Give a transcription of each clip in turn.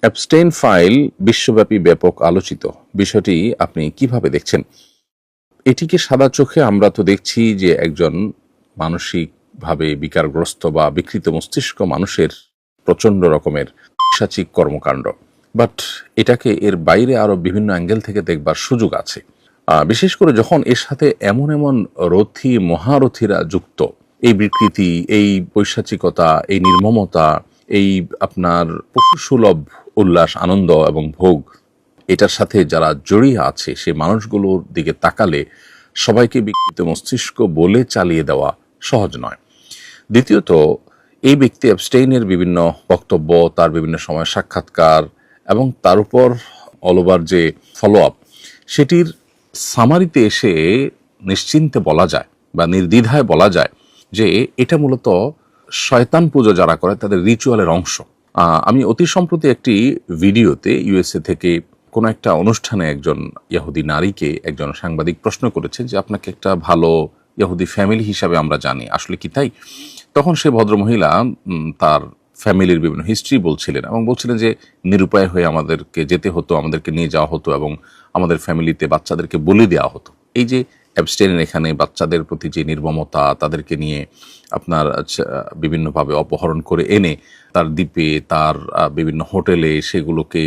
Abstain file বিশ্বব্যাপী ব্যাপক আলোচিত। বিষয়টি আপনি কিভাবে দেখছেন? এটিকে সাদা চোখে আমরা তো দেখছি যে একজন মানসিকভাবে বিকারগ্রস্ত বা বিকৃত মস্তিষ্ক মানুষের প্রচণ্ড রকমের পিশাচিক কর্মকাণ্ড। বাট এটাকে এর বাইরে আরও বিভিন্ন অ্যাঙ্গেল থেকে দেখবার সুযোগ আছে। বিশেষ করে যখন এর সাথে এমন এমন রথী মহারথীরা যুক্ত, এই বিকৃতি, এই পৈশাচিকতা, এই নির্মমতা, এই আপনার পশুসুলভ উল্লাস, আনন্দ এবং ভোগ, এটার সাথে যারা জড়িয়ে আছে সে মানুষগুলোর দিকে তাকালে সবাইকে বিকৃত মস্তিষ্ক বলে চালিয়ে দেওয়া সহজ নয়। দ্বিতীয়ত, এই ব্যক্তি অ্যাবস্টেইনের বিভিন্ন বক্তব্য, তার বিভিন্ন সময় সাক্ষাৎকার এবং তার উপর অল ওভার যে ফলো আপ, সেটির সামারিতে এসে নিশ্চিন্তে বলা যায় বা নির্দ্বিধায় বলা যায় যে এটা মূলত শয়তান পুজো যারা করে তাদের রিচুয়ালের অংশ। আমি অতি সম্প্রতি একটি ভিডিওতে ইউএসএ থেকে কোনো একটা অনুষ্ঠানে একজন ইহুদি নারীকে একজন সাংবাদিক প্রশ্ন করেছেন যে আপনাকে একটা ভালো ইহুদি ফ্যামিলি হিসাবে আমরা জানি, আসলে কি তাই? তখন সে ভদ্রমহিলা তার ফ্যামিলির বিভিন্ন হিস্ট্রি বলছিলেন এবং বলছিলেন যে নিরুপায় হয়ে আমাদেরকে যেতে হতো, আমাদেরকে নিয়ে যাওয়া হতো এবং আমাদের ফ্যামিলিতে বাচ্চাদেরকে বলি দেওয়া হতো। এই যে অ্যাবস্টেইনের এখানে বাচ্চাদের প্রতি যে নির্মমতা, তাদেরকে নিয়ে আপনার বিভিন্নভাবে অপহরণ করে এনে তার দ্বীপে, তার বিভিন্ন হোটেলে সেগুলোকে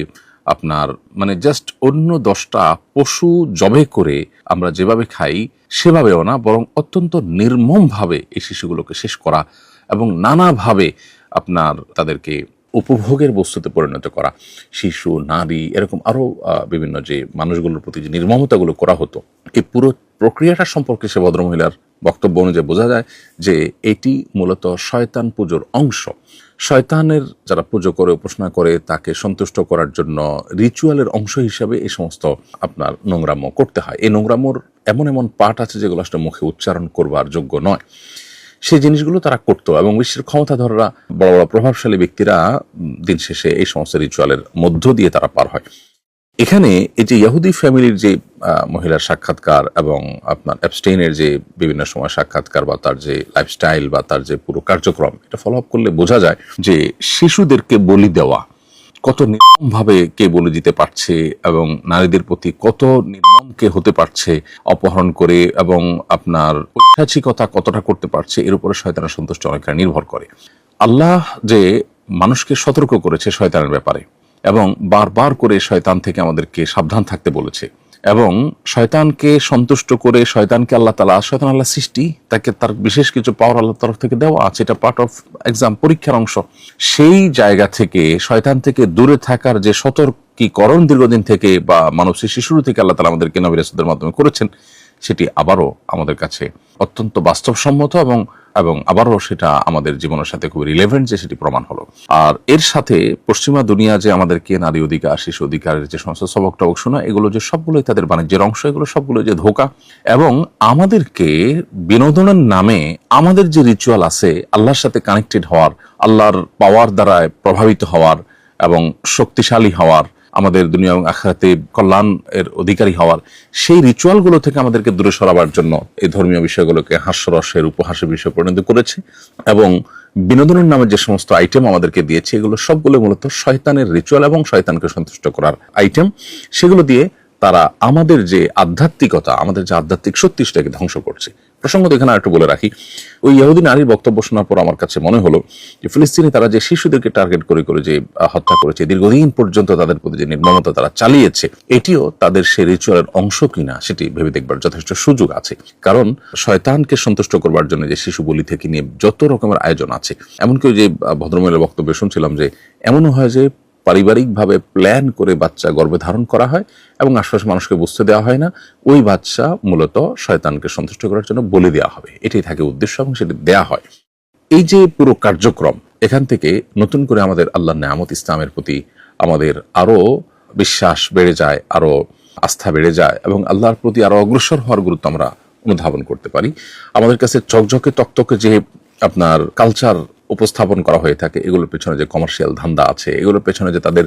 আপনার মানে জাস্ট অন্য 10টা পশু জবে করে আমরা যেভাবে খাই সেভাবেও না, বরং অত্যন্ত নির্মমভাবে এই শিশুগুলোকে শেষ করা এবং নানাভাবে আপনার তাদেরকে উপভোগের বস্তুতে পরিণত করা, শিশু, নারী, এরকম আরও বিভিন্ন যে মানুষগুলোর প্রতি যে নির্মমতাগুলো করা হতো, এই পুরো প্রক্রিয়াটা সম্পর্কে সে ভদ্রমহিলার বক্তব্য অনুযায়ী বোঝা যায় যে এটি মূলত শয়তান পুজোর অংশ। শয়তানের যারা পুজো করে, উপাসনা করে, তাকে সন্তুষ্ট করার জন্য রিচুয়ালের অংশ হিসাবে এই সমস্ত আপনার নোংরাম্য করতে হয়। এই নোংরাম্যর এমন এমন পার্ট আছে যেগুলো আসলে মুখে উচ্চারণ করবার যোগ্য নয়, সেই জিনিসগুলো তারা করতো এবং বিশ্বের ক্ষমতাধররা, বড় বড় প্রভাবশালী ব্যক্তিরা দিন শেষে এই সমস্ত রিচুয়ালের মধ্য দিয়ে তারা পার হয়। এখানে এই যে ইহুদি ফ্যামিলির যে মহিলার সাক্ষাৎকার এবং আপনার অ্যাবস্টেইনের যে বিভিন্ন সময় সাক্ষাৎকার বা তার যে লাইফস্টাইল বা তার যে পুরো কার্যক্রম, এটা ফলো আপ করলে বোঝা যায় যে শিশুদেরকে বলি দেওয়া কত নির্মমভাবে কে বলে দিতে পারছে এবং নারীদের প্রতি কত নির্মম কে হতে পারছে অপহরণ করে, এবং আপনার পৈশাচিকতা কতটা করতে পারছে, এর উপরে শয়তানের সন্তুষ্টি অনেকটা নির্ভর করে। আল্লাহ যে মানুষকে সতর্ক করেছে শয়তানের ব্যাপারে এবং বারবার করে শয়তান থেকে আমাদেরকে সাবধান থাকতে বলেছে, এবং শয়তানকে সন্তুষ্ট করে শয়তানকে আল্লাহ তাআলা, শয়তান আল্লাহ সৃষ্টি, তাকে তার বিশেষ কিছু পাওয়ার আল্লাহর তরফ থেকে দেওয়া আছে, এটা পার্ট অফ এক্সাম, পরীক্ষার অংশ। সেই জায়গা থেকে শয়তান থেকে দূরে থাকার যে সতর্কীকরণ দীর্ঘদিন থেকে বা মানব সৃষ্টি শুরু থেকে আল্লাহ তাআলা আমাদেরকে নবী রাসূলদের মাধ্যমে করেছেন, সেটি আবারও আমাদের কাছে অত্যন্ত বাস্তবসম্মত এবং আবারও সেটা আমাদের জীবনের সাথে খুবই রিলেভেন্ট যে সেটি প্রমাণ হলো। আর এর সাথে পশ্চিমা দুনিয়া যে আমাদেরকে নারী অধিকার, শিশু অধিকারের যে সমস্ত সবক টবক শোনা, এগুলো যে সবগুলোই তাদের বাণিজ্যের অংশ, এগুলো সবগুলো যে ধোঁকা, এবং আমাদেরকে বিনোদনের নামে আমাদের যে রিচুয়াল আছে আল্লাহর সাথে কানেক্টেড হওয়ার, আল্লাহর পাওয়ার দ্বারা প্রভাবিত হওয়ার এবং শক্তিশালী হওয়ার, আমাদের দুনিয়া এবং আখিরাতে কল্যাণ এর অধিকারী হওয়ার, সেই রিচুয়ালগুলো থেকে আমাদেরকে দূরে সরাবার জন্য এই ধর্মীয় বিষয়গুলোকে হাস্যরসের উপহাসের বিষয় পরিণত করেছে এবং বিনোদনের নামে যে সমস্ত আইটেম আমাদেরকে দিয়েছে, এগুলো সবগুলো মূলত শয়তানের রিচুয়াল এবং শয়তানকে সন্তুষ্ট করার আইটেম। সেগুলো দিয়ে তারা আমাদের যে আধ্যাত্মিকতা, আমাদের যে আধ্যাত্মিক শক্তি, সেটাকে ধ্বংস করছে। প্রসঙ্গত এখানে একটু বলে রাখি, ওই ইহুদি নারীর বক্তব্য শোনার পর আমার কাছে মনে হলো যে ফিলিস্তিনে তারা যে শিশুদেরকে টার্গেট করে করে যে হত্যা করেছে, দীর্ঘদিন পর্যন্ত তাদের প্রতি যে নির্মমতা তারা চালিয়েছে, এটিও তাদের সেই রিচুয়ালের অংশ কিনা সেটি ভেবে দেখবার যথেষ্ট সুযোগ আছে। কারণ শয়তানকে সন্তুষ্ট করবার জন্য যে শিশু বলি থেকে নিয়ে যত রকমের আয়োজন আছে, এমনকি যে ভদ্রমহিলার বক্তব্যে শুনছিলাম যে এমনও হয় যে পারিবারিকভাবে প্ল্যান করে বাচ্চা গর্ভে ধারণ করা হয় এবং আশপাশে মানুষকে বুঝতে দেওয়া হয় না, ওই বাচ্চা মূলত শয়তানকে সন্তুষ্ট করার জন্য বলে দেওয়া হবে, এটাই থাকে উদ্দেশ্য এবং সেটি দেয়া হয়। এই যে পুরো কার্যক্রম, এখান থেকে নতুন করে আমাদের আল্লাহর নেয়ামত ইসলামের প্রতি আমাদের আরো বিশ্বাস বেড়ে যায়, আরো আস্থা বেড়ে যায় এবং আল্লাহর প্রতি আরো অগ্রসর হওয়ার গুরুত্ব আমরা অনুধাবন করতে পারি। আমাদের কাছে চকচকে তকতকে যে আপনার কালচার উপস্থাপন করা হয়ে থাকে, এগুলোর পেছনে যে কমার্শিয়াল ধান্দা আছে, এগুলোর পেছনে যে তাদের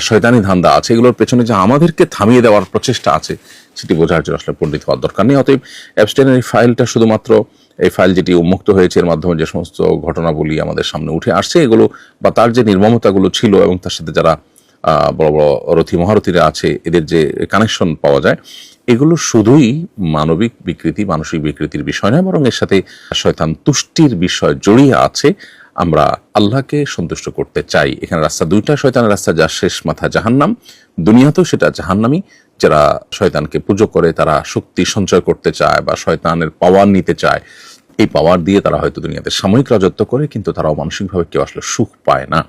শয়তানি ধান্দা আছে, এগুলোর পেছনে যে আমাদেরকে থামিয়ে দেওয়ার প্রচেষ্টা আছে, সেটি বোঝার জন্য আসলে পণ্ডিত হওয়ার দরকার নেই। অতএব অ্যাবস্টেইনের এই ফাইলটা শুধুমাত্র এই ফাইল যেটি উন্মুক্ত হয়েছে, এর মাধ্যমে যে সমস্ত ঘটনাবলী আমাদের সামনে উঠে আসছে, এগুলো বা তার যে নির্মমতাগুলো ছিল এবং তার সাথে যারা বড় বড় রথী মহারথীরা আছে, এদের যে কানেকশন পাওয়া যায়, এগুলো শুধুই মানবিক বিকৃতি, মানসিক বিকৃতির বিষয় নয়, বরং এর সাথে শয়তান তুষ্টির বিষয় জড়িয়ে আছে। আমরা আল্লাহকে সন্তুষ্ট করতে চাই। এখানে রাস্তা দুইটা, শয়তানের রাস্তা, যার শেষ মাথা জাহান্নাম, দুনিয়াতেও সেটা জাহান্নামি। যারা শয়তানকে পুজো করে, তারা শক্তি সঞ্চয় করতে চায় বা শয়তানের পাওয়ার নিতে চায়, এই পাওয়ার দিয়ে তারা হয়তো দুনিয়াতে সাময়িক রাজত্ব করে, কিন্তু তারাও মানসিকভাবে কেউ আসলে সুখ পায় না।